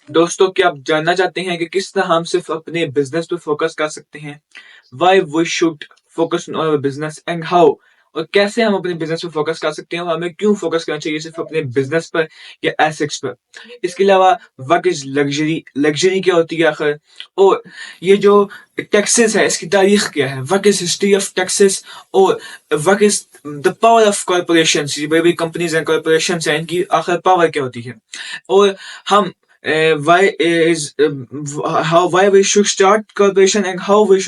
दोस्तों, क्या आप जानना चाहते हैं कि किस तरह हम सिर्फ अपने बिजनेस पे फोकस कर सकते हैं? Why we should focus on our business and how? और कैसे हम अपने बिजनेस पे फोकस कर सकते हैं और हमें क्यों फोकस करना चाहिए सिर्फ अपने बिजनेस पर या एसेट्स पर? इसके अलावा व्हाट इज लग्जरी? लग्जरी क्या होती है आखिर? और ये जो टैक्सेस है इसकी तारीख क्या है? What is history of taxes? और what is the power of corporations? ये बड़ी बड़ी कंपनीज एंड कॉर्पोरेशंस हैं, इनकी आखिर पावर क्या होती है? और हम why is how why we should start corporation and how we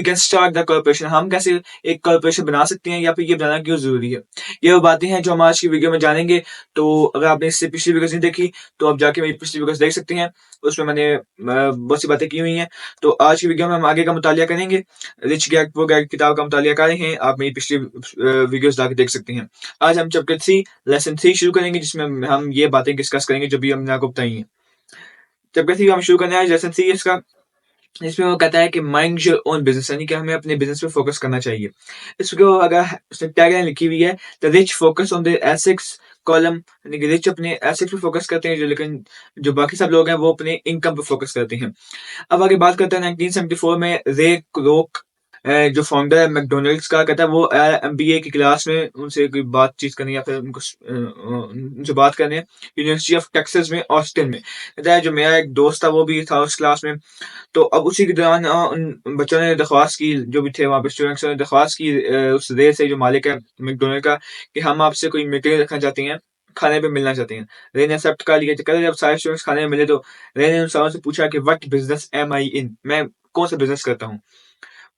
can start the corporation? हम कैसे एक कॉर्पोरेशन बना सकते हैं या फिर ये बनाना क्यों जरूरी है? ये वो बातें हैं जो हम आज की वीडियो में जानेंगे। तो अगर आपने इससे पिछली वीडियोस नहीं देखी तो आप जाके मेरी पिछली वीडियोस देख सकते हैं। उसमें मैंने बहुत सी बातें की हुई हैं। तो आज की वीडियो में हम आगे का मुतालिया करेंगे। रिच डैड पुअर डैड किताब का मुतालिया कर रहे हैं। आप मेरी पिछली वीडियोस जाके देख सकते हैं। आज हम चैप्टर 3 लेसन 3 शुरू करेंगे, जिसमें हम ये बातें डिस्कस करेंगे जो भी हमने आपको बताई हैं। चैप्टर 3 हम शुरू करने हैं लेसन 3 इसका, जिसमें वो कहता है कि माइंड योर ओन बिजनेस, यानी कि हमें अपने बिजनेस पे फोकस करना चाहिए। इसको अगर उसने टैगलाइन लिखी हुई है, the rich focus on the assets column, यानी कि रिच अपने एसेट्स पे फोकस करते हैं, जो लेकिन जो बाकी सब लोग हैं वो अपने इनकम पे फोकस करते हैं। अब आगे बात करते हैं 1974 में रे क्रोक, जो फाउंडर है मैकडोनल्ड्स का, कहता है वो एमबीए की क्लास में उनसे कोई बातचीत करनी या फिर उनसे बात करने यूनिवर्सिटी ऑफ टेक्सास में ऑस्टिन में। कहता है जो मेरा एक दोस्त था वो भी था उस क्लास में। तो अब उसी के दौरान उन बच्चों ने दरख्वास्त की, जो भी थे वहाँ पे स्टूडेंट्स ने दरख्वास्त की उस रे से, जो मालिक है मैकडोनल्ड का, कि हम आपसे कोई मीटिंग रखना चाहते हैं, खाने पे मिलना चाहते हैं। रे ने एक्सेप्ट कर लिया। कहते जब सारे स्टूडेंट्स खाने में मिले तो रे ने उन सबों से पूछा कि व्हाट बिजनेस एम आई इन, मैं कौन सा बिजनेस करता हूँ।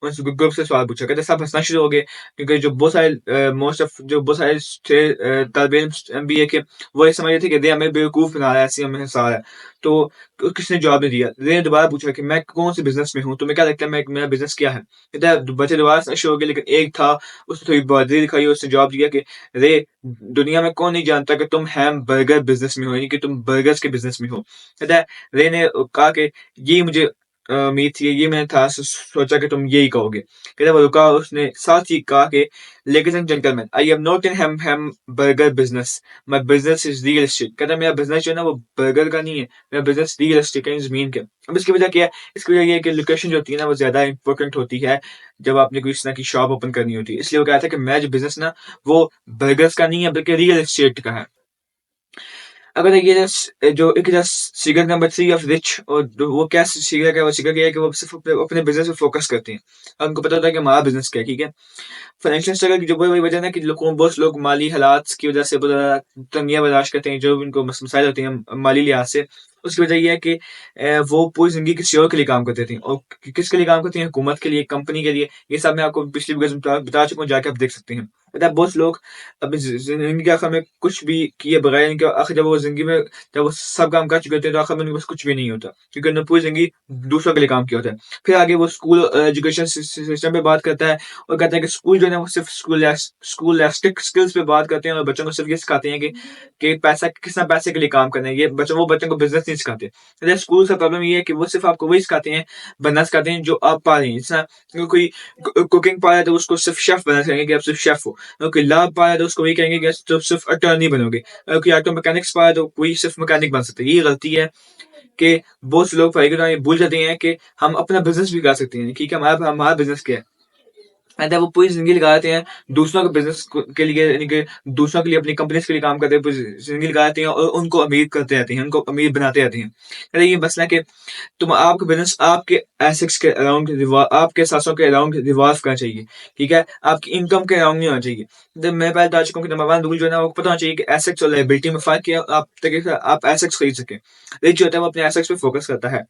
उनसे ग्रुप से सवाल पूछा। कहते सब हंसना शुरू हो गए, क्योंकि जो बहुत सारे मोस्ट ऑफ जो बहुत सारे थे तालिब इल्म एमबीए के, वो ये समझ रहे थे कि रे हमें बेवकूफ बना रहा है, ऐसे हमें हंसा रहा है। तो किसने जवाब नहीं दिया। रे ने दोबारा पूछा कि मैं कौन से बिजनेस में हूँ, तुम्हें क्या लगता है मैं मेरा बिजनेस क्या है? कहता है बच्चे दोबारा हंसना शुरू हो गए, लेकिन एक था उसने थोड़ी बहादुरी दिखाई और उसने जवाब दिया कि रे, दुनिया में कौन नहीं जानता कि तुम हैम बर्गर बिजनेस में हो, यानी कि तुम बर्गर्स के बिजनेस में हो। कहता है रे ने कहा कि ये मुझे उम्मीद थी, ये मैंने था सोचा कि तुम यही कहोगे। कहता है वो रुका और उसने साथ ही कहा कि ladies and gentleman, I am not in ham ham burger business, my business is real estate. कहता है मेरा बिजनेस जो है ना वो बर्गर का नहीं है, मेरा बिजनेस रियल एस्टेट का, जमीन का। अब इसकी वजह क्या है? इसकी वजह ये है कि लोकेशन जो होती है ना वो ज्यादा इंपॉर्टेंट होती है जब आपने कोई इस तरह की शॉप ओपन करनी होती है। इसलिए वो कहा था कि मेरा जो बिजनेस ना वो बर्गर्स का नहीं है बल्कि रियल एस्टेट का है। अगर ये जो एक सीगर नंबर 3 ऑफ रिच, और वो क्या सीगर है? वो सीगर ये है कि वो सिर्फ अपने बिजनेस पे फोकस करते हैं और उनको पता होता है कि हमारा बिजनेस क्या है। ठीक है, फाइनेंशियल स्ट्रगल की जो वही वजह है ना कि लोगों बहुत से लोग माली हालात की वजह से बहुत ज़्यादा तंगियाँ बर्दाश्त करते हैं, जो उनको मसाइल होते हैं माली लिहाज से। उसकी वजह ये है कि वो पूरी ज़िंदगी किसी और के लिए काम करते थे, और किसके लिए काम करते हैं? हुकूमत के लिए, कंपनी के लिए। ये सब मैं आपको पिछली वीडियोज़ में बता चुका हूँ, जाके आप देख सकते हैं। पता है बहुत से लोग अपनी ज़िंदगी के आखिर में कुछ भी किए बगैर, इनके आखिर जब वो ज़िंदगी में जब वो सब काम कर चुके होते हैं तो आखिर में उनके पास कुछ भी नहीं होता, क्योंकि उन्होंने पूरी ज़िंदगी दूसरों के लिए काम किया होता है। फिर आगे वो स्कूल एजुकेशन सिस्टम पे बात करता है और कहता है कि स्कूल जो है ना वो सिर्फ स्कूलैस्टिक स्किल्स पे बात करते हैं और बच्चों को सिर्फ ये सिखाते हैं कि पैसा किस तरह पैसे के लिए काम करना है। ये बच्चों को बिजनेस नहीं सिखाते। कहते स्कूल का प्रॉब्लम ये है कि वो सिर्फ आपको वही सिखाते हैं, बनना सिखाते हैं जो आप पा रहे हैं। जैसा कोई कुकिंग पा रहा है तो उसको सिर्फ शेफ बनना सिखाएंगे कि आप सिर्फ शेफ हो। अगर कोई लॉ पा रहा है तो उसको वही कहेंगे कि तो सिर्फ अटर्नी बनोगे। अगर कोई ऑटो मैकेनिक्स पा रहा है तो कोई सिर्फ मैकेनिक बन सकते हैं। ये गलती है कि बहुत से लोग पढ़ाई के दौरान ये भूल जाते हैं कि हम अपना बिजनेस भी कर सकते हैं। ठीक है, हमारा हमारा बिजनेस क्या है? कहता है वो पूरी ज़िंदगी लगा देते हैं दूसरों के बिज़नेस के लिए, यानी कि दूसरों के लिए, अपनी कंपनीज़ के लिए काम करते हैं, पूरी ज़िंदगी लगा देते हैं और उनको अमीर करते रहते हैं, उनको अमीर बनाते रहते हैं। कहते हैं ये मसला है कि तुम आपका बिज़नेस आपके एसेट्स के अराउंड आपके साँसों के अराउंड रिवॉल्व करना चाहिए। ठीक है? आपकी इनकम के अराउंड नहीं होना चाहिए। तो मैं पहले बता चुका हूँ कि नंबर 1 रूल जो है ना वो पता होना चाहिए कि एसेट्स और लायबिलिटी में फ़र्क क्या है, आप ताकि आप एसेट्स खरीद सकें। रिच जो होता है वो अपने एसेट्स पे फ़ोकस करता है।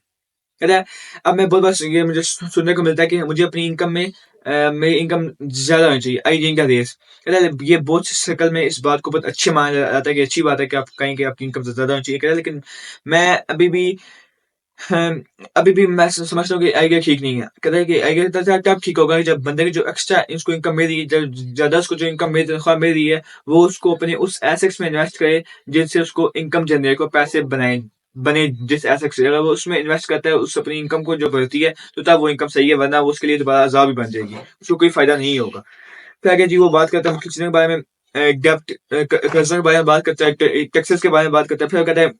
कहता है अब मैं बहुत बार ये मुझे सुनने को मिलता है कि मुझे अपनी इनकम में मेरी इनकम ज़्यादा होनी चाहिए, आई इनका रेस। कहता है ये बहुत सी शक्ल में इस बात को बहुत अच्छे माना जाता है कि अच्छी बात है कि आप कहें कि आपकी इनकम ज़्यादा होनी चाहिए। कहता है लेकिन मैं अभी भी मैं समझता हूँ कि आइडिया ठीक नहीं है। कहता है कि आइडिया तब ठीक होगा जब बंदे की जो एक्स्ट्रा उसको इनकम मिल रही है, जब ज़्यादा उसको जो इनकम मिल तनख्वाह मिल रही है, वो उसको अपने उस एसेट्स में इन्वेस्ट करे जिनसे उसको इनकम जनरेट हो, पैसे बने जिस एसेट से। अगर वो उसमें इन्वेस्ट करता है उस अपनी इनकम को जो बढ़ती है, तो तब वो इनकम सही है, वरना वो उसके लिए दोबारा अज़ाब ही बन जाएगी। उसको कोई फ़ायदा नहीं होगा। फिर आगे जी वो बात करता है मुख्य चीज़ों के बारे में, डेब्ट कर्ज़ों के बारे में बात करता है, टैक्सेस के बारे में बात करता है। फिर कहता है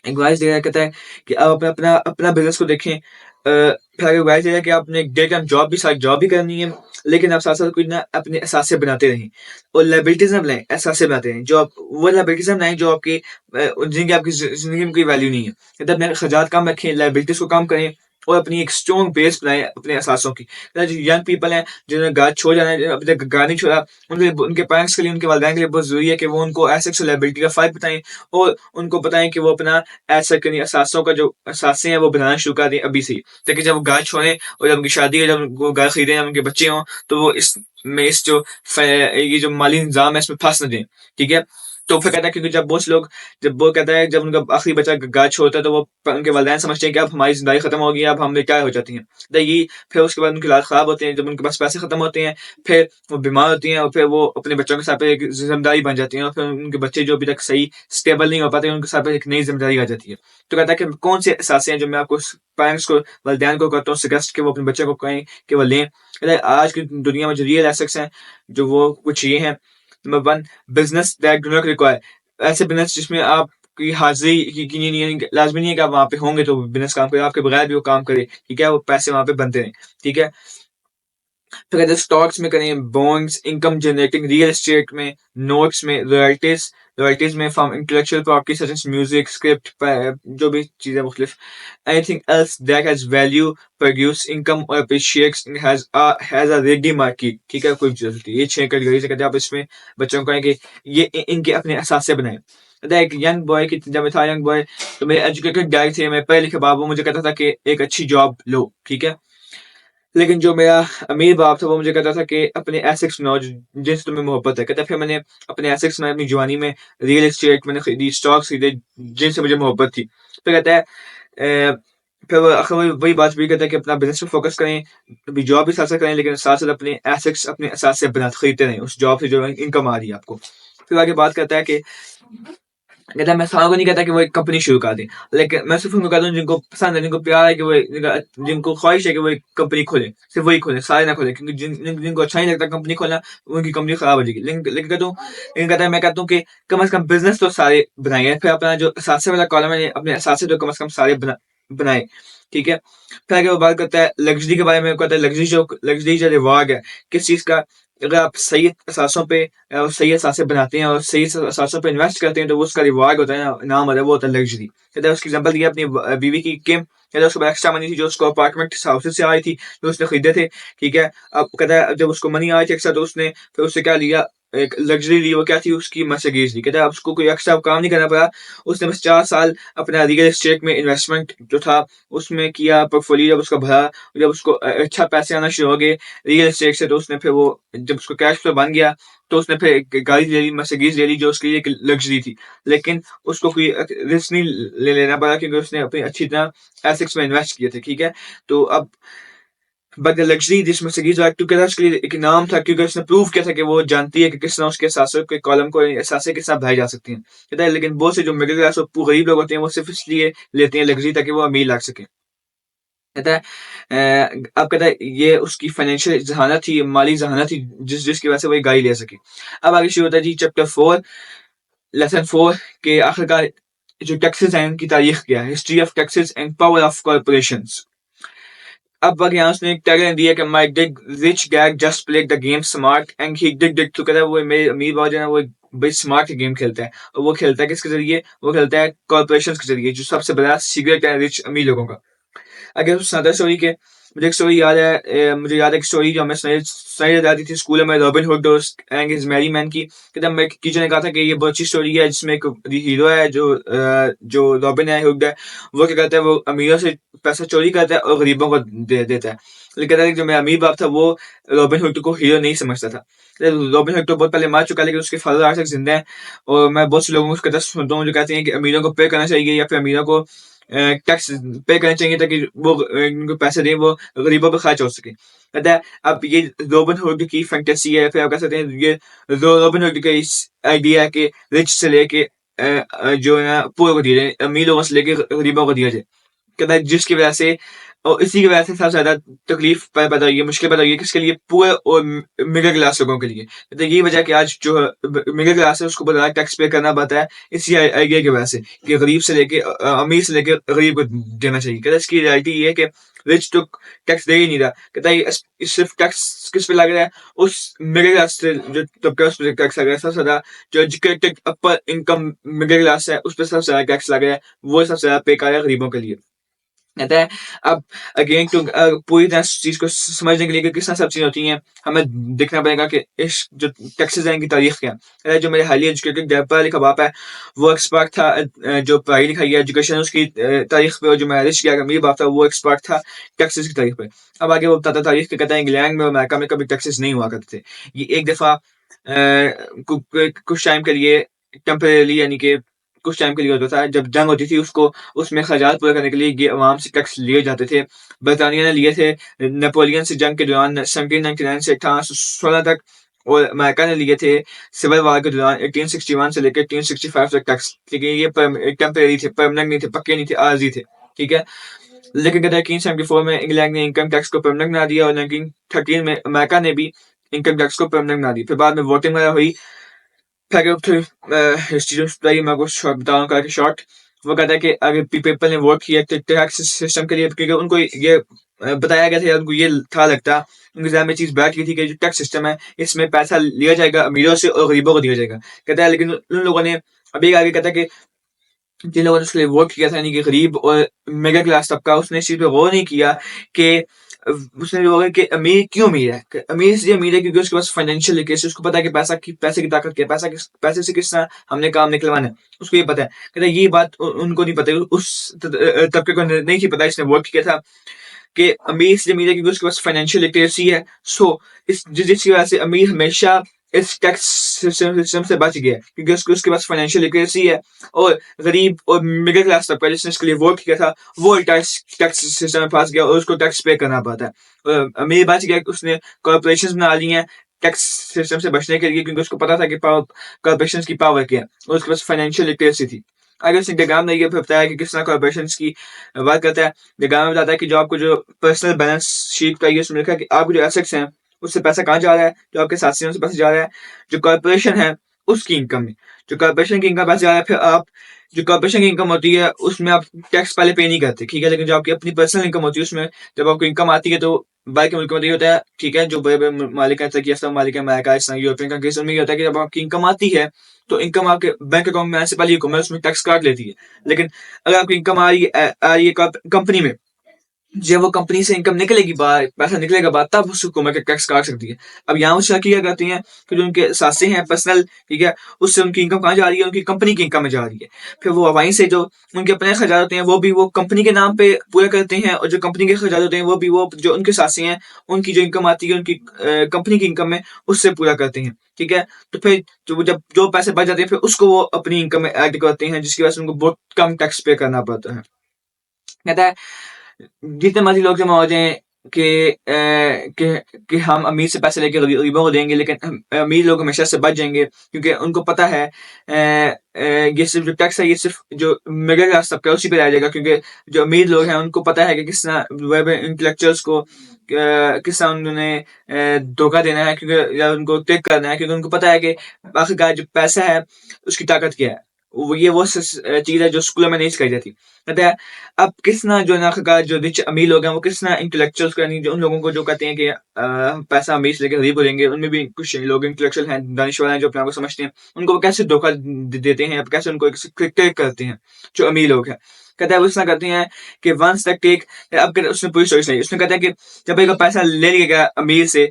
एडवाइस दे रहा है, कहता है कि आप अपना अपना अपना बिज़नेस को देखें। फिर आगे एडवाइस दे रहा है कि आपने एक डे टाइम जॉब भी करनी है, लेकिन आप साथ-साथ कुछ ना अपने असासे बनाते रहें और लायबिलिटीज़ ना बनाएँ, असासे बनाते रहें। जो आप वो लायबिलिटीज़ ना बनाएँ जो आपकी जिनकी आपकी ज़िंदगी में कोई वैल्यू नहीं है। मतलब अपने अखराजात कम रखें, लायबिलिटीज़ को कम करें और अपनी एक स्ट्रॉन्ग बेस बनाएँ अपने असासों की। जो यंग पीपल हैं, जिन्होंने घर छोड़ जाना है, अभी तक घर नहीं छोड़ा, उनके लिए उनके पेरेंट्स के लिए, उनके वालिदैन के लिए बहुत ज़रूरी है कि वो उनको एसेट्स और लायबिलिटी का फ़र्क बताएँ और उनको बताएँ कि वो अपना ऐसा करें, असासों का जो असासे हैं वो बनाना शुरू कर दें अभी से ही। ताकि जब वो घर छोड़ें और जब उनकी शादी हो, जब वो घर खरीदें, जब उनके बच्चे हों, तो वो इस जो ये जो माली निज़ाम है इसमें फँस ना जाएँ, ठीक है? तो फिर कहता है, क्योंकि जब वो कहता है, जब उनका आखिरी बच्चा घर छोड़ता है तो वो उनके वालिदैन समझते हैं कि अब हमारी ज़िंदगी खत्म हो गई है, अब हम रिटायर हो जाती हैं। तो ये फिर उसके बाद उनकी हालात ख़राब होते हैं, जब उनके पास पैसे खत्म होते हैं, फिर वो बीमार होती हैं और फिर वो अपने बच्चों के सर पे एक ज़िम्मेदारी बन जाती है और फिर उनके बच्चे जो अभी तक सही स्टेबल नहीं हो पाते, उनके सर पे एक नई ज़िम्मेदारी आ जाती है। तो कहता है कि कौन से असासे हैं जो मैं आपको पेरेंट्स को, वालिदैन को कहता हूँ सजेस्ट कि वो अपने बच्चे को कहें कि वो लें। कहता है आज की दुनिया में जो रियल एसेट्स हैं, जो वो कुछ ये हैं। Number 1, business that do not require, ऐसे बिज़नेस जिसमें आपकी हाज़िरी यकीनी नहीं है, लाज़मी नहीं है कि आप वहाँ पे होंगे तो बिज़नेस काम करे, आपके बगैर भी वो काम करे, ठीक है? वो पैसे वहाँ पे बनते रहें, ठीक है? फिर अगर स्टॉक्स में करें, bonds, income generating, real estate में, नोट्स में, रॉयल्टीज़ रॉयल्टीज़ में from intellectual property such as music, script, प जो भी चीज़ें मुख्तलिफ, anything else that has value, produce income और appreciates has a ready market, ठीक है? कोई भी चीज़ होती है। ये 6 कैटेगरी से कहते हैं, आप इसमें बच्चों को कहें कि ये इनके अपने असासे बनाएँ। कहता है एक यंग बॉय की, जब मैं था यंग बॉय तो मेरे एजुकेटेड डैड थे, मैं पढ़े लिखे बाप, वो मुझे कहता था कि एक अच्छी जॉब लो, ठीक है? लेकिन जो मेरा अमीर बाप था वो मुझे कहता था कि अपने एसेट्स बनाओ जिनसे तुम्हें मोहब्बत है। कहता है फिर मैंने अपने एसेट्स बनाए अपनी जवानी में, रियल एस्टेट मैंने खरीदी, स्टॉक्स खरीदे जिनसे मुझे मोहब्बत थी। फिर कहता है फिर वो आखिर वही बात भी कहता है कि अपना बिज़नेस पे फ़ोकस करें, अभी जॉब भी साथ-साथ करें, लेकिन साथ-साथ अपने एसेट्स अपने असास से बना खरीदते रहें, उस जॉब से जो इनकम आ रही है आपको। फिर आगे बात करता है कि कहता है मैं सारों को नहीं कहता कि वो एक कंपनी शुरू कर दें, लेकिन मैं सिर्फ़ उनको कहता हूँ जिनको पसंद है, जिनको प्यार है कि वो जिनको ख़्वाहिश है कि वो एक कंपनी खोलें, सिर्फ़ वही खोलें, सारे ना खोलें, क्योंकि जिनको अच्छा नहीं लगता कंपनी खोलना, उनकी कंपनी ख़राब हो जाएगी। मैं कहता हूँ कि कम से कम बिज़नेस तो सारे बनाइए, फिर अपना जो असासे वाला कॉलम है, अपने असासे तो कम से कम सारे बनाएँ, ठीक है? फिर आगे वो बात करता है लग्ज़री के बारे में, कहता है लग्ज़री जो रिवार्ड है, किस चीज़ का, अगर आप सही असासों पे सही असासे बनाते हैं और सही असासों पे इन्वेस्ट करते हैं, तो वो उसका रिवार्ड होता है ना, इनाम होता है, वो होता है लग्ज़री। कहता है उसकी एग्ज़ाम्पल दी है अपनी बीवी की, किम। कहता है उसके पास एक्स्ट्रा मनी थी जो उसको अपार्टमेंट हाउसेज़ से आ रही थी, जो उसने खरीदे थे, ठीक है? अब कहता है जब उसको मनी आ रही थी एक्स्ट्रा, तो उसने फिर उससे क्या लिया, एक लग्ज़री ली, वो क्या थी, उसकी मर्सिडीज़ ली। कहता है अब उसको कोई एक्स्ट्रा काम नहीं करना पड़ा, उसने बस 4 साल अपना रियल एस्टेट में इन्वेस्टमेंट जो था, उसमें किया, पोर्टफोलियो जब उसका भरा, जब उसको अच्छा पैसे आना शुरू हो गए रियल एस्टेट से, तो उसने फिर वो जब उसको कैश फ्लो बन गया, तो उसने फिर एक गाड़ी ले ली, मर्सिडीज़ ले ली, जो उसके लिए एक लग्ज़री थी। लेकिन उसको कोई रिस्क नहीं ले लेना पड़ा, क्योंकि उसने अपनी अच्छी तरह एसेट्स में इन्वेस्ट किए थे, ठीक है? तो अब बट द लग्ज़री जिस मर्सिडीज़ और एक्टिवा था, उसके लिए एक नाम था, क्योंकि उसने प्रूव किया था कि वो जानती है कि किस तरह उसके असासों के कॉलम को असासे किस तरह बढ़ाई जा सकती हैं। कहता है लेकिन बहुत से जो मिडल क्लास और गरीब लोग होते हैं, वो सिर्फ़ इसलिए लेते हैं लग्ज़री ताकि वो अमीर लग सकें। कहता है अब कहता है ये उसकी फाइनेंशियल ज़हानत थी, माली ज़हानत थी, जिसकी वजह से वो ये गाड़ी ले सकी। अब आगे शुरू होता है जी चैप्टर 4, लेसन 4 के आखिरकार जो टैक्सेस हैं उनकी तारीख क्या है? History of taxes and power of corporations. अब आगे यहाँ उसने एक टैगलाइन दी है कि my dig rich dad just played the game smart and he did it, तो कहता है वो मेरे अमीर बाबा जो है वो बड़ी स्मार्ट गेम खेलता है, और वो खेलता है किसके ज़रिए? वो खेलता है कॉर्पोरेशंस के ज़रिए, जो सबसे बड़ा सीक्रेट है रिच अमीर लोगों का। अगर उस सदर स्टोरी के मुझे एक स्टोरी याद है, मुझे याद है एक स्टोरी जो हमें सुनाई जाती थी स्कूल में, Robin Hood and his merry men की। कहता मेरे टीचर ने कहा था कि ये बहुत अच्छी स्टोरी है, जिसमें एक हीरो है जो रॉबिन है हुड है, वो क्या करता है, वो अमीरों से पैसा चोरी करता है और गरीबों को दे देता है। लेकिन कहता है कि जो मेरा अमीर बाप था वो रॉबिन हुड को हीरो नहीं समझता था। रॉबिन हुड तो बहुत पहले मार चुका है, लेकिन उसके फादर आज तक जिंदा है, और मैं बहुत से लोगों को उसका दस सुनता हूँ जो कहते हैं कि अमीरों को पे करना चाहिए, या फिर अमीरों को टैक्स पे करने चाहिए, ताकि वो उनको पैसे दें, वो गरीबों पे खर्च हो सके। कहता है अब ये रॉबिन हुड की फैंटेसी है, फिर आप कह सकते हैं ये रॉबिन हुड का इस आइडिया है कि रिच से लेके जो है ना पुअर को दिया जाए, अमीर लोगों से लेके गरीबों को दिया जाए। कहता है जिसकी वजह से और इसी की वजह से सबसे ज़्यादा तकलीफ पैदा हुई है, मुश्किल पैदा हुई है किसके लिए? पुअर और मिडिल क्लास लोगों के लिए। तो यही वजह है कि आज जो मिडिल क्लास है उसको बहुत ज़्यादा टैक्स पे करना पड़ता है इसी आइडिया की वजह से कि गरीब से लेके अमीर से लेके गरीब को देना चाहिए। कहता है इसकी रियलिटी ये है कि रिच तो टैक्स दे ही नहीं रहा। कहता है ये सिर्फ टैक्स किस पे लग रहा है? उस मिडिल क्लास से जो तबका है उस पे टैक्स लग रहा है। सबसे ज़्यादा जो एजुकेटेड अपर इनकम मिडिल क्लास है उस पे सबसे ज़्यादा टैक्स लग रहा है। वो सबसे ज़्यादा पे कर रहा है गरीबों के लिए। कहता है अब अगेन टू पूरी तरह इस चीज़ को समझने के लिए कि किस तरह सब चीज़ें होती हैं, हमें देखना पड़ेगा कि इस जो टैक्सेस हैं इनकी तारीख क्या है। कहता है जो मेरे हाईली एजुकेटेड पढ़ा लिखा बाप है वो एक्सपर्ट था, जो पढ़ाई लिखाई है एजुकेशन उसकी तारीख पे, और जो मेरा रिच किया अमीर बाप था वो एक्सपर्ट था टैक्सेस की तारीख पे। अब आगे वो बताता तारीख के, कहता है इंग्लैंड में और अमेरिका में कभी टैक्सेस नहीं हुआ करते थे। ये एक दफ़ा कुछ टाइम के लिए टेम्परेरी यानी कि कुछ टाइम के लिए होता था, जब जंग होती थी उसको उसमें खर्चात पूरा करने के लिए ये अवाम से टैक्स लिए जाते थे। बरतानिया ने लिए थे नेपोलियन से जंग के दौरान 1799 से 1816 तक, और अमेरिका ने लिए थे सिविल वार के दौरान 1861 से लेकर 1865 तक टैक्स। लेकिन ये टेम्परेरी थे, परमानेंट नहीं थे, पक्के नहीं थे, आर्जी थे। ठीक है, लेकिन कहते हैं 1974 में इंग्लैंड ने इनकम टैक्स को परमानेंट बना दिया और 1913 में अमेरिका ने भी इनकम टैक्स को परमानेंट बना दिया। फिर बाद में वोटिंग वगैरह हुई। मैं कुछ बताऊँ का शॉर्ट। वो कहता है कि अगर पीपल ने वोट किया टैक्स सिस्टम के लिए, क्योंकि उनको ये बताया गया था या उनको ये था लगता, उनके ज़हन में चीज़ बैठ गई थी कि जो टैक्स सिस्टम है इसमें पैसा लिया जाएगा अमीरों से और गरीबों को दिया जाएगा। कहता है लेकिन उन लोगों ने अभी आगे कहता है कि जिन लोगों ने उसके लिए वोट किया था यानी कि गरीब और मिडिल क्लास तबका, उसने इस चीज़ पे गौर नहीं किया कि उसने बोला कि अमीर क्यों अमीर है? अमीर इसलिए अमीर है क्योंकि उसके पास फाइनेंशियल लिटरेसी, उसको पता है कि पैसे की ताकत क्या है, पैसे से किस तरह हमने काम निकलवाना है, उसको ये पता है। कहता है ये बात उनको नहीं पता, उस तबके को नहीं थी पता, इसने वोट किया था कि अमीर इसलिए अमीर है क्योंकि उसके पास फाइनेंशियल लिटरेसी है। सो जिसकी वजह से अमीर हमेशा इस टैक्स सिस्टम से बच गया क्योंकि उसके पास फाइनेंशियल लिटरेसी है, और गरीब और मिडिल क्लास तबका जिसने इसके लिए वोट किया था वो टैक्स सिस्टम में फंस गया और उसको टैक्स पे करना पड़ता है। अमीर बच गया, उसने कॉर्पोरेशन बना ली हैं टैक्स सिस्टम से बचने के लिए क्योंकि उसको पता था कि कॉर्पोरेशन की पावर क्या है और उसके पास फाइनेंशियल लिटरेसी थी। आगे उसने डिग्राम ने ये बताया कि किस तरह कॉर्पोरेशन की बात करता है। डिग्राम में बताता है कि जो आपको जो पर्सनल बैलेंस शीट का ये उसमें लिखा है कि आपके जो एसेट्स हैं उससे पैसा कहाँ जा रहा है, जो आपके साथियों से पैसा जा रहा है, जो कॉर्पोरेशन है उसकी इनकम में, जो कॉर्पोरेशन की इनकम पैसा जा रहा है। फिर आप जो कॉर्पोरेशन की इनकम होती है उसमें आप टैक्स पहले पे नहीं करते, ठीक है, लेकिन जो आपकी अपनी पर्सनल इनकम होती है उसमें जब आपको इनकम आती है तो बाहर के मुल्कों में ये होता है, ठीक है, जो बड़े बड़े मालिक हैं, तरक्की याफ्ता मालिक है, अमेरिका इस तरह यूरोपियन कंट्रीज में ये होता है कि जब आपकी इनकम आती है तो इनकम आपके बैंक अकाउंट में आने से पहले हुकूमत उसमें टैक्स काट लेती है। लेकिन अगर आपकी इनकम आ रही है कंपनी में, जब वो कंपनी से इनकम निकलेगी बाहर, पैसा निकलेगा बाहर, तब उस हुकूमत टैक्स काट सकती है। अब यहाँ वो क्या करती हैं कि जो उनके सासे हैं पर्सनल, ठीक है, उससे उनकी इनकम कहाँ जा रही है, उनकी कंपनी की इनकम में जा रही है। फिर वो वहीं से जो उनके अपने खर्चात होते हैं वो भी वो कंपनी के नाम पे पूरे करते हैं, और जो कंपनी के खर्चात होते हैं वो भी वो जो उनके सासे हैं उनकी जो इनकम आती है उनकी कंपनी की इनकम में उससे पूरा करते हैं। ठीक है, तो फिर जब जो पैसे बच जाते हैं फिर उसको वो अपनी इनकम में ऐड करते हैं, जिसकी वजह से उनको बहुत कम टैक्स पे करना पड़ता है। कहता है जितने मर्जी लोग जमा हो जाएं कि कि हम अमीर से पैसे लेके गरीबों को देंगे, लेकिन अमीर लोग हमेशा से बच जाएंगे क्योंकि उनको पता है ये सिर्फ जो टैक्स है ये सिर्फ जो मिडिल क्लास तबका है उसी पे रह जाएगा, क्योंकि जो अमीर लोग हैं उनको पता है कि किस तरह वेब इंटेलेक्चुअल्स को किस तरह उन्होंने धोखा देना है, क्योंकि या उनको टेक करना है, क्योंकि उनको पता है कि आखिरकार जो पैसा है उसकी ताकत क्या है। वो चीज़ है जो स्कूलों में नहीं सिखाई जाती। कहता है अब किस ना जो आखिरकार जो रिच अमीर लोग हैं वो किस ना इंटेलेक्चुअल्स को, यानी जो उन लोगों को जो कहते हैं कि पैसा अमीर से लेकर गरीब हो जाएंगे, उनमें भी कुछ लोग इंटेलेक्चुअल हैं, दानिशवर हैं, जो अपने आप को समझते हैं, उनको वो कैसे धोखा देते हैं, कैसे उनको क्रिटिक करते हैं जो अमीर लोग हैं। कहता है वो इस तरह करते हैं कि वंस तक टेक, अब उसने पूरी स्टोरी सुनाई, उसने कहता है कि जब एक पैसा ले लिया गया अमीर से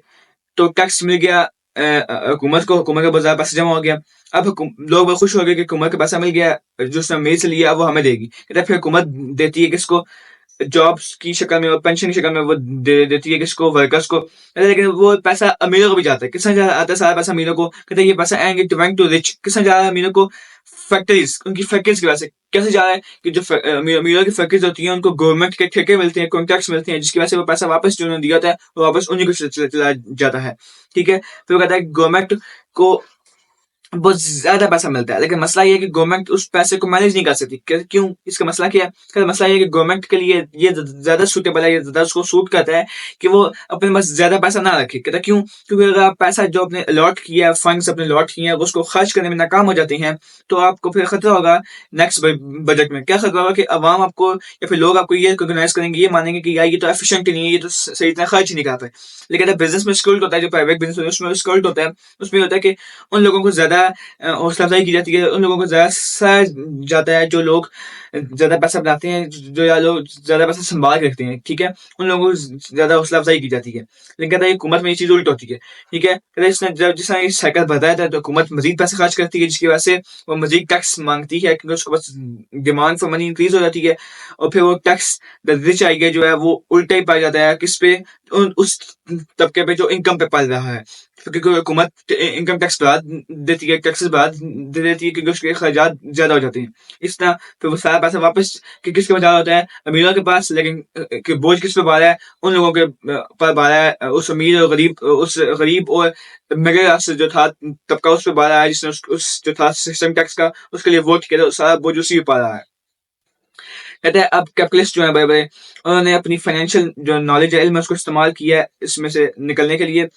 तो टैक्स मिल गया हुकूमत को, हुकूमत के बहुत ज़्यादा पैसा जमा हो गया। अब लोग बहुत खुश हो गए कि हुकूमत का पैसा मिल गया, जो उसने अमीर से लिया वो हमें देगी। कहता है फिर हुकूमत देती है किसको, जॉब्स की शक्ल में और पेंशन की शक्ल में वो देती है किसको, वर्कर्स को। लेकिन वो पैसा अमीरों को भी जाता है, किसने आता है सारा पैसा अमीरों को। कहते हैं ये पैसा आएंगे टू रिच, किसने जा रहा है अमीरों को, फैक्ट्रीज, उनकी फैक्ट्रीज की वजह से। कैसे जा रहा है कि जो अमीरों की फैक्ट्रीज होती हैं उनको गवर्नमेंट के ठेके मिलते हैं, कॉन्ट्रैक्ट्स मिलते हैं, जिसकी वजह से वो पैसा वापस जो उन्होंने दिया था वो वापस उन्हीं को चला जाता है। ठीक है, फिर वो कहता है गवर्नमेंट को बहुत ज़्यादा पैसा मिलता है। लेकिन मसला ये है कि गवर्नमेंट उस पैसे को मैनेज नहीं कर सकती। क्यों? इसका मसला क्या है? इसका मसला ये है कि गवर्नमेंट के लिए ये ज़्यादा सूटेबल है, ये ज़्यादा उसको सूट करता है कि वो अपने पास ज़्यादा पैसा ना रखे। कहता है क्यों? क्योंकि अगर आप पैसा जो आपने अलॉट किया है, फंड्स अपने अलॉट किए हैं, अगर उसको खर्च करने में नाकाम हो जाते हैं, तो आपको फिर खतरा होगा नेक्स्ट बजट में। क्या खतरा होगा कि अवाम आपको या फिर लोग आपको ये रिकॉग्नाइज़ करेंगे, ये मानेंगे कि यार ये तो एफिशिएंट ही नहीं है, ये तो सही इतना खर्च ही नहीं कर पाए। लेकिन अगर बिज़नेस में स्किल्ड होता है, जो प्राइवेट बिज़नेस होता है, उसमें स्किल्ड होता है, उसमें ये होता है कि उन लोगों को ज़्यादा हौसला अफ़ज़ाई की जाती है, उन लोगों को ज़्यादा सराहा जाता है जो लोग ज़्यादा पैसा बनाते हैं, जो या लोग ज़्यादा पैसा सँभाल के रखते हैं, ठीक है? उन लोगों को ज़्यादा हौसला अफ़ज़ाई की जाती है। लेकिन कहता है हुकूमत में ये चीज़ उल्ट होती है, ठीक है? कहता है इसने जब जिस तरह ये साइकिल बताया था तो हुकूमत मज़ीद पैसे खर्च करती है जिसकी वजह से वो मज़ीद टैक्स माँगती है क्योंकि उसके पास डिमांड फॉर मनी इंक्रीज़ हो जाती है और फिर वो टैक्स द रिच आइडिया जो है वो उल्टा ही पाया जाता है किस पे? उस तबके पे जो इनकम पे पल रहा है। क्योंकि हुकूमत इनकम टैक्स बढ़ा देती है, टैक्सेस बढ़ा दे देती है क्योंकि उसके खर्चात ज़्यादा हो जाते हैं। इस तरह फिर वो सारा पैसा वापस किसके पास जा रहा होता है? अमीरों के पास, लेकिन कि बोझ किस पे पड़ रहा है? उन लोगों के पर पड़ रहा है, उस अमीर और उस गरीब और मिडिल क्लास जो था तबका उस पे पड़ रहा है जिसने उस जो था सिस्टम टैक्स का उसके लिए वोट किया था, सारा बोझ उसी पे पड़ रहा है। कहते हैं अब कैपिटलिस्ट जो हैं बड़े-बड़े, उन्होंने अपनी फाइनेंशियल जो नॉलेज है, इल्म है, उसको इस्तेमाल किया है इसमें से निकलने के लिए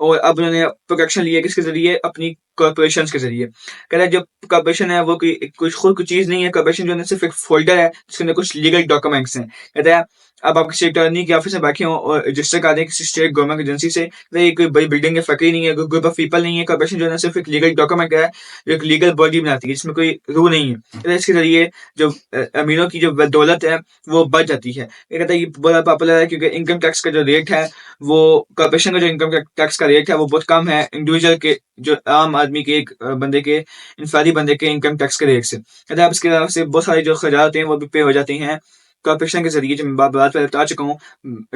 और अब उन्होंने प्रोटेक्शन ली है किसके ज़रिए? अपनी कॉर्पोरेशंस के ज़रिए। कहता है जो कॉर्पोरेशन है वो कोई कुछ खुद की चीज़ नहीं है, कॉर्पोरेशन जो है ना सिर्फ़ एक फ़ोल्डर है जिसके अंदर कुछ लीगल डॉक्यूमेंट्स हैं। कहता है अब आप किसी अटॉर्नी के ऑफ़िस में बैठे हों और रजिस्टर करा दें किसी स्टेट गवर्नमेंट एजेंसी से, तो ये कोई बड़ी बिल्डिंग या फैक्ट्री नहीं है, कोई ग्रुप ऑफ पीपल नहीं है, कॉर्पोरेशन जो है ना सिर्फ़ एक लीगल डॉक्यूमेंट है, जो एक लीगल बॉडी बनाती है जिसमें कोई रूल नहीं है। कहता है इसके ज़रिए जो अमीरों की जो दौलत है वो बढ़ जाती है। ये कहता है ये बड़ा पॉपुलर है क्योंकि इनकम टैक्स का जो रेट है वो कॉर्पोरेशन का जो इनकम टैक्स का रेट है वो बहुत कम है इंडिविजुअल के जो आम आदमी के एक बंदे के इंफरादी बंदे के इनकम टैक्स के रेट से। कहता है अब इसके अलावा से बहुत सारे जो खर्चात होते हैं वो भी पे हो जाते हैं कॉर्पोरेशन के ज़रिए जो मैं बात पहले बता चुका हूँ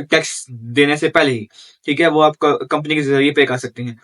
टैक्स देने से पहले ही। ठीक है? वो आप क कंपनी के ज़रिए पे कर सकते हैं।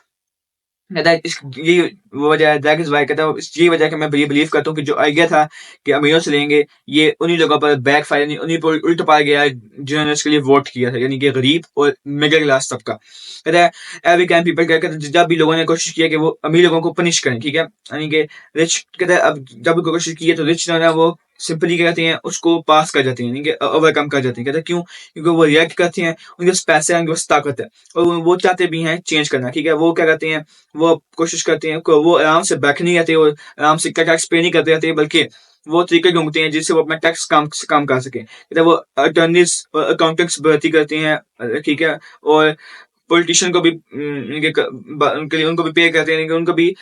कहता है इस ये वो वजह है दैट इज़ व्हाई कहता है यही वजह है कि मैं ये बिलीव करता हूँ कि जो आइडिया था कि अमीरों से लेंगे, ये उन्हीं लोगों पर बैकफायर यानी उन्हीं पर उल्ट पाया गया है जिन्होंने इसके लिए वोट किया था, यानी कि गरीब और मिडल क्लास तबका। कहता है एवरी कैन पीपल कहता है जब भी लोगों ने कोशिश की है कि वो अमीर लोगों को पनिश करें, ठीक है? यानी कि रिच कहता है अब जब भी कोशिश की है तो रिच जो है ना वो सिंपली क्या कहते हैं उसको पास कर जाते हैं, यानी कि ओवरकम कर जाते हैं। कहते हैं क्यों? क्योंकि वो रिएक्ट करते हैं, उनके पास पैसे हैं, उनके पास ताकत है और वो चाहते भी हैं चेंज करना, ठीक है? वो क्या करते हैं वो कोशिश करते हैं वो आराम से बैठे नहीं रहते और आराम से टैक्स पे नहीं करते रहते बल्कि वो तरीके ढूंढते हैं जिससे वो अपना टैक्स काम कर सके। तो वो अटर्नीज और अकाउंटेंट्स भर्ती करते हैं, ठीक है? और पॉलिटिशियन को भी उनके लिए उनको भी पे करते हैं, यानी कि उनको भी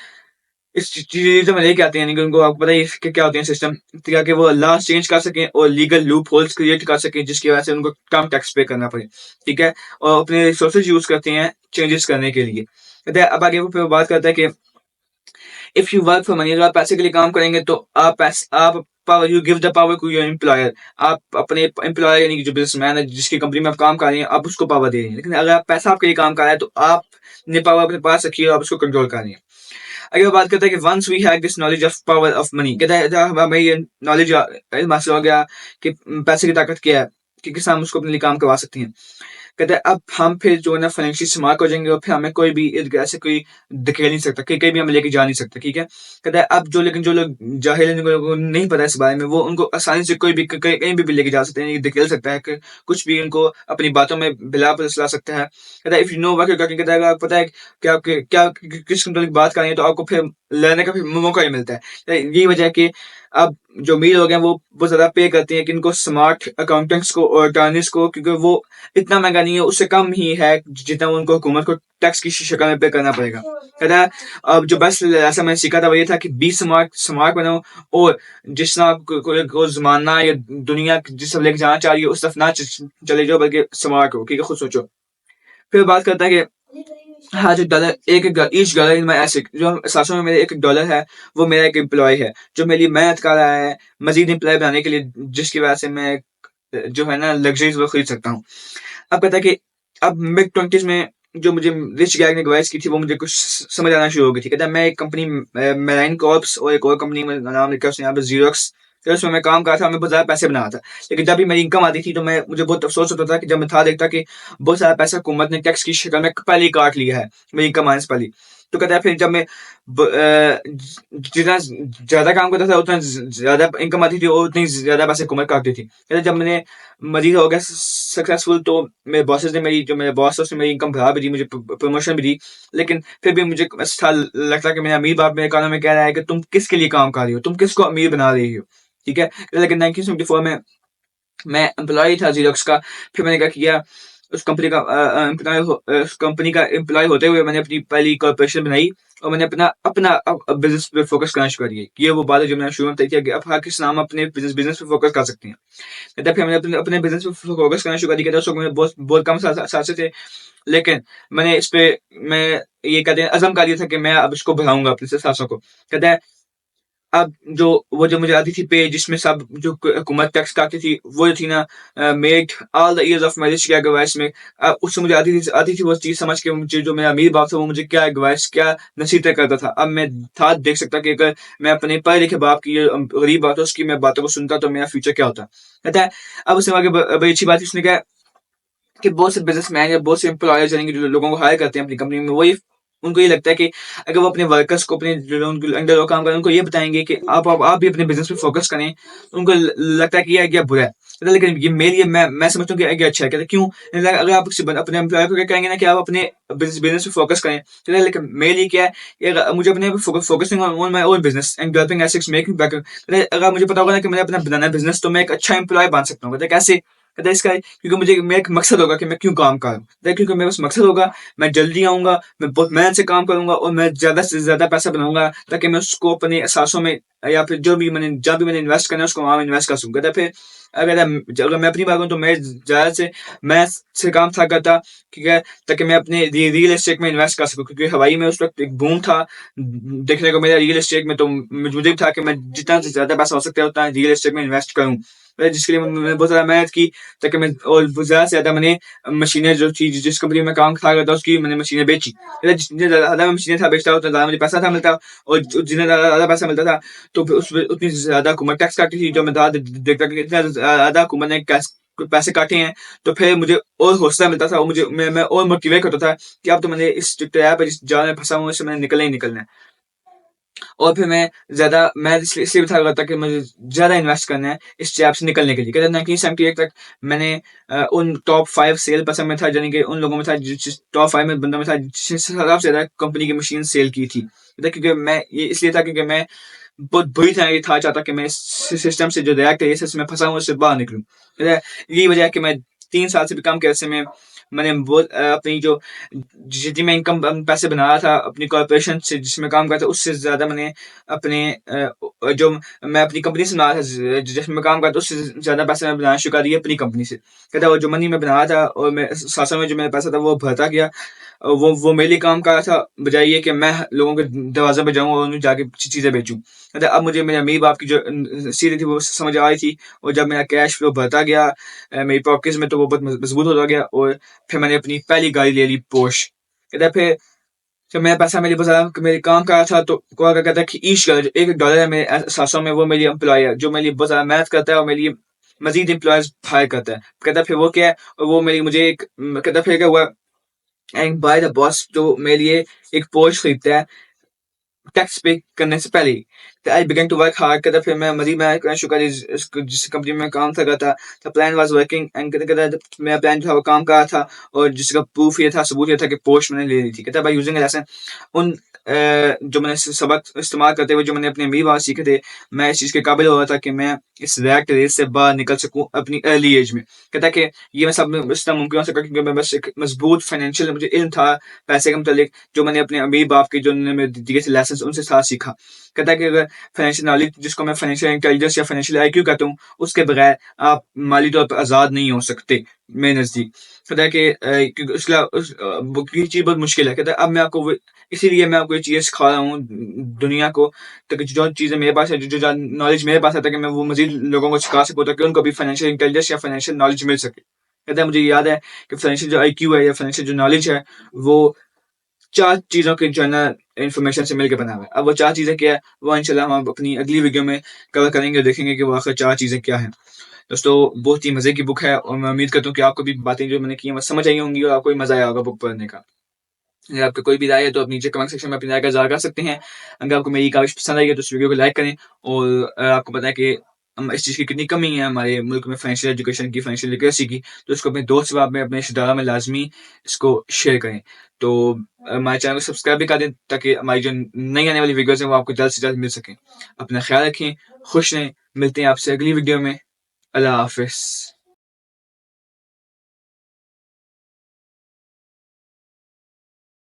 इस चीज़ों में लेके आते हैं, यानी कि उनको आपको पता ही है कि क्या होते हैं सिस्टम, ताकि वो लॉस चेंज कर सकें और लीगल लूप होल्स क्रिएट कर सकें जिसकी वजह से उनको कम टैक्स पे करना पड़े, ठीक है? और अपने रिसोर्सेज यूज़ करते हैं चेंजेस करने के लिए। कहते हैं अब आगे वो फिर बात करता है कि if you work for money, अगर आप पैसे के लिए काम करेंगे तो आप power you give the power to your employer, आप अपने एम्प्लॉयर यानी कि जो बिजनेसमैन है जिसकी कंपनी में आप काम कर रहे हैं आप उसको पावर दे रहे हैं, लेकिन अगर आप पैसा आपके लिए काम कर रहा है तो आपने पावर अपने पास रखी है और आप उसको कंट्रोल कर रहे हैं। आगे वो बात करता है कि once we have this knowledge of power of money, कहता है जब हमें ये नॉलेज हासिल हो गया कि पैसे की ताकत क्या है कि किस हम उसको अपने लिए काम करवा सकते हैं। कहता है अब हम फिर जो है ना फाइनेंशियली स्मार्ट हो जाएंगे और फिर हमें कोई भी ऐसे कोई धकेल नहीं सकता, कहीं कहीं भी हमें लेके जा नहीं सकता, ठीक है? कहता है अब जो लोग जाहिल हैं, जिनको लोगों को नहीं पता इस बारे में, वो उनको आसानी से कोई भी कहीं भी लेके जा सकते हैं, धकेल सकता है कि कुछ भी उनको अपनी बातों में बिला फुसला सकता है। कहता है if you know what you talking, कहता है अगर आपको पता है कि आप क्या किस मुताबिक बात कर रहे हैं तो आपको फिर लड़ने का भी मौका ही मिलता है। यही वजह है कि अब जो अमीर लोग हैं वो बहुत ज़्यादा पे करते हैं कि इनको स्मार्ट अकाउंटेंट्स को और अटॉर्नीज को, क्योंकि वो इतना महँगा नहीं है, उससे कम ही है जितना उनको हुकूमत को टैक्स की शक्ल में पे करना पड़ेगा। कहता है अब जो बेस्ट लेसन मैंने सीखा था वो ये था कि बी स्मार्ट, स्मार्ट बनो और जिस तरह को ज़माना या दुनिया जिस तरफ लेके जाना चाह रही है उस तरफ ना चले जाओ बल्कि स्मार्ट हो, ठीक है? खुद सोचो। फिर बात करता है कि हाँ, जो डॉलर एक each dollar in my asset, जो साथ में मेरे एक डॉलर है वो मेरा एक एम्प्लॉय है जो मेरी मेहनत कर रहा है मज़ीद एम्प्लॉय बनाने के लिए, जिसकी वजह से मैं जो है ना लग्ज़रीज़ वो खरीद सकता हूँ। अब कहता है कि अब मिड 20s में जो मुझे रिच गैग ने एडवाइस की थी वो मुझे कुछ समझ आना शुरू हो गई थी। कहता है मैं एक कंपनी मेराइन कॉर्प्स और एक और कंपनी में नाम लिखा है उसने यहाँ पे ज़ीरोक्स, तो उसमें मैं काम कर रहा था, मैं बहुत ज़्यादा पैसे बना रहा था। लेकिन जब भी मेरी इनकम आती थी तो मुझे बहुत अफ़सोस होता था कि जब मैं था देखता कि बहुत सारा पैसा हुकूमत ने टैक्स की शक्ल में पहले ही काट लिया है, मेरी इनकम आने से पहले ही। तो कहता है फिर जब मैं जितना ज़्यादा काम करता था उतना ज़्यादा इनकम आती थी और उतनी ज़्यादा पैसे कमा काटती थी। कहता है जब मैंने मज़ीद हो गया सक्सेसफुल तो मेरे बॉसेस ने मेरी जो मेरे बॉस है उसने मेरी इनकम बढ़ा भी दी, मुझे प्रमोशन भी दी। लेकिन फिर भी मुझे ऐसा लगता कि मेरा अमीर बाप मेरे कानों में कह रहा है कि तुम किसके लिए काम कर रही हो? तुम किसको अमीर बना रही हो? ठीक है? लेकिन 1974 में मैं एम्प्लॉयी था ज़ेरॉक्स का। फिर मैंने क्या किया, उस कंपनी का एम्प्लॉयी होते हुए मैंने अपनी पहली कॉर्पोरेशन बनाई और मैंने अपना अपना बिज़नेस पे फ़ोकस करना शुरू कर दिया। ये वो बात है जो मैंने शुरू में बताई थी कि अब हर किसी नाम अपने बिज़नेस पे फ़ोकस कर सकते हैं। कहता फिर मैंने अपने अपने बिज़नेस पे फ़ोकस करना शुरू कर दिया। कहता उस वक़्त मेरे बहुत बहुत कम साथी थे, लेकिन मैंने इस पे मैं ये कहते हैं अज़्म कर लिया था कि मैं अब इसको बढ़ाऊँगा अपने साथियों को। कहता है अब जो मुझे आती थी पे जिसमें सब जो हुकूमत टैक्स काटती थी, वो जो थी ना made all the years of marriage क्या एडवाइस में उससे मुझे आती थी वो चीज़ समझ के मुझे जो मेरा अमीर बाप था वो मुझे क्या एडवाइस क्या नसीहतें करता था। अब मैं था देख सकता कि अगर मैं अपने पढ़े लिखे बाप की गरीब बात है उसकी मैं बातों को सुनता तो मेरा फ्यूचर क्या होता। कहता है अब उसने आगे बड़ी अच्छी बात थी, उसने कहा कि बहुत से बिज़नेसमैन या बहुत से एम्प्लॉयर्स यानी कि जो लोगों को हायर करते हैं अपनी कंपनी में, वो ये उनको ये लगता है कि अगर वो अपने वर्कर्स को अपने जो उनके अंडर वो काम कर रहे हैं, उनको ये बताएँगे कि आप भी अपने बिज़नेस पे फ़ोकस करें, तो उनको ल लगता है कि ये आइडिया बुरा है। कहता है लेकिन ये मेरे लिए मैं समझता हूँ कि आइडिया अच्छा है। कहता है क्यों? कहता है अगर आप किसी अपने एम्प्लॉयर को क्या कहेंगे ना कि आप अपने बिज़नेस पे फ़ोकस करें। कहता है लेकिन मेरे लिए क्या है कि अगर मुझे अपने focusing on my own business and developing assets making better. कहता है अगर मुझे पता होगा ना कि मैंने अपना बनाना है बिज़नेस तो मैं एक अच्छा एम्प्लॉयी बन सकता हूँ। कहता है कैसे? कहता है इसका क्योंकि मुझे मेरा एक मकसद होगा कि मैं क्यों काम कर रहा हूँ। कहता है क्योंकि मेरे पास मकसद होगा, मैं जल्दी आऊँगा, मैं बहुत मेहनत से काम करूँगा और मैं ज़्यादा से ज़्यादा पैसा बनाऊँगा ताकि मैं उसको अपने असासों में या फिर जो भी मैंने जहाँ भी मैंने इन्वेस्ट करना है उसको वहाँ इन्वेस्ट कर सकूँ। कहता है फिर अगर मैं अपनी बात करूँ तो मैं ज़्यादा से मैथ्स से काम था करता, ठीक है? ताकि मैं अपने रियल एस्टेट में इन्वेस्ट कर सकूँ क्योंकि हवाई में उस वक़्त एक बूम था देखने को मिला रियल एस्टेट में, तो मुझे भी था कि मैं जितना से ज़्यादा पैसा हो सकता है उतना रियल एस्टेट में इन्वेस्ट करूँ। जिसके लिए मैंने बहुत ज़्यादा मेहनत की ताकि मैं और ज़्यादा से ज़्यादा मैंने मशीनें जो थी जिस कंपनी में काम करा करता उसकी मैंने मशीनें बेची। जितनी ज़्यादा मैं मशीनें था बेचता उतना ज़्यादा मुझे पैसा था मिलता और जितना ज़्यादा पैसा मिलता था तो फिर उसमें उतनी ज़्यादा हुकूमत टैक्स काटती थी जो मैं देखता कि इतना ज़्यादा हुकूमत ने पैसे काटे हैं, तो फिर मुझे और हौसला मिलता था और मैं और मोटिवेट होता था कि अब तो मैंने इस जो ट्रैप है, जिस जाल में फँसा हूँ, इससे मैंने निकलना ही निकलना है। और फिर मैं इसलिए भी था करता कि मुझे ज़्यादा इन्वेस्ट करना है इस ट्रैप से निकलने के लिए। कहते हैं 1978 तक मैंने उन टॉप 5 सेल पर्सन में था, यानी कि उन लोगों में था जिस टॉप 5 में बंदों में था जिसने सबसे ज़्यादा कंपनी की मशीन सेल की थी। कहता है क्योंकि मैं ये इसलिए था क्योंकि मैं बहुत बुरी तरह ये था चाहता कि मैं इस सिस्टम से जो रिएक्ट है, इस सिस्टम में फँसा हूँ, उससे बाहर निकलूँ। कहता है यही वजह है कि मैं 3 साल से भी कम के अरसे में मैंने बहुत अपनी जो जितनी मैं इनकम पैसे बना रहा था अपनी कॉर्पोरेशन से जिसमें काम करता था उससे ज़्यादा मैंने अपने जो मैं अपनी कंपनी से बना रहा था जिसमें मैं काम करता उससे ज़्यादा पैसे मैं बनाना शुरू कर दिए अपनी कंपनी से। कहता वो जो मनी मैं बना रहा था और मैं साथ-साथ में जो मेरा पैसा था वो बढ़ता गया। वो मेरे लिए काम कर रहा था बजाए ये कि मैं लोगों के दरवाज़े पे जाऊँ और उन्हें जाके चीज़ें बेचूँ। कहता अब मुझे मेरे अमीर-बाप की जो सीख थी वो समझ आ रही थी और जब मेरा कैश फ्लो बढ़ता गया मेरी पॉकेट्स में तो वो बहुत मज़बूत होता गया और फिर मैंने अपनी पहली गाड़ी ले ली पोर्श। कहता है फिर जब मेरा पैसा मेरे पास आया मेरे काम का था तो को क्या कहता है कि ईच का जो $1 है मेरे सासों में वो मेरी एम्प्लॉयी है जो मेरे लिए बहुत ज़्यादा मेहनत करता है और मेरे लिए मज़ीद एम्प्लॉइज़ हायर करता है। कहता है फिर वो क्या है और वो मेरी मुझे एक कहता है फिर क्या हुआ एंड बाय द बॉस जो मेरे लिए एक पोर्श खरीदता है टैक्स पे करने से पहले ही। आई बिगन टू वर्क हार्ड कहता फिर मैं मज़ीद मेहनत करना शुरू कर दी जिस कंपनी में मैं काम था करता the plan was working and कहता मेरा प्लान जो था वो काम कर रहा था और जिसका प्रूफ ये था सबूत ये था कि पोस्ट मैंने ले ली थी। कहता बाय यूजिंग अ लेसन उन जो मैंने सबक इस्तेमाल करते हुए जो मैंने अपने अमीर बाप सीखे थे, मैं इस चीज़ के काबिल हो रहा था कि मैं इस रैट रेस से बाहर निकल सकूँ अपनी अर्ली एज में। कहता है कि ये मैं सब इसलिए मुमकिन हो सका क्योंकि मैं बस एक मज़बूत फाइनेंशियल मुझे इल्म था पैसे के मुतालिक जो मैंने अपने अमीर बाप के जो उन्होंने मुझे दिए थे लेसन्स उनसे साथ सीखा। कहता है कि अगर फाइनेंशियल नॉलेज जिसको मैं फाइनेंशियल इंटेलिजेंस या फाइनेंशियल आईक्यू कहता हूँ, उसके बगैर आप माली तौर पर आज़ाद नहीं हो सकते, मेरे नज़दीक। कहता है कि क्योंकि ये चीज़ बहुत मुश्किल है। कहता है अब मैं आपको वो इसीलिए मैं आपको ये चीज़ें सिखा रहा हूँ दुनिया को ताकि जो चीज़ें मेरे पास है, जो नॉलेज मेरे पास है ताकि मैं वो मज़ीद लोगों को सिखा सकूँ ताकि उनको भी फाइनेंशियल इंटेलिजेंस या फाइनेंशियल नॉलेज मिल सके। कहता है मुझे याद है कि फाइनेंशियल जो आईक्यू है या फाइनेंशियल जो नॉलेज है, वो 4 चीज़ों के जो है ना इन्फॉर्मेशन से मिलके बना हुआ है। अब वो 4 चीज़ें क्या है, वो इंशाल्लाह हम अपनी अगली वीडियो में कवर करेंगे और देखेंगे कि वो आखिर 4 चीज़ें क्या हैं। दोस्तों बहुत ही मज़े की बुक है और मैं उम्मीद करता हूँ कि आपको भी बातें जो मैंने की हैं वो समझ आई होंगी और आपको भी मज़ा आया होगा बुक पढ़ने का। अगर आपका कोई भी राय है तो आप नीचे कमेंट सेक्शन में अपनी राय का इज़हार कर सकते हैं। अगर आपको मेरी काविश पसंद आई है तो इस वीडियो को लाइक करें और आपको पता है कि इस चीज़ की कितनी कमी है हमारे मुल्क में फाइनेंशियल एजुकेशन की, फाइनेंशियल लिटरेसी की, तो इसको अपने दोस्त अहबाब में, अपने रिश्तेदारों में लाज़मी इसको शेयर करें। तो हमारे चैनल को सब्सक्राइब भी कर दें ताकि हमारी जो नई आने वाली वीडियोज़ हैं वो आपको जल्द से जल्द मिल सकें। अपना ख़्याल रखें, खुश रहें, मिलते हैं आपसे अगली वीडियो में। अल्लाह हाफ़िज़।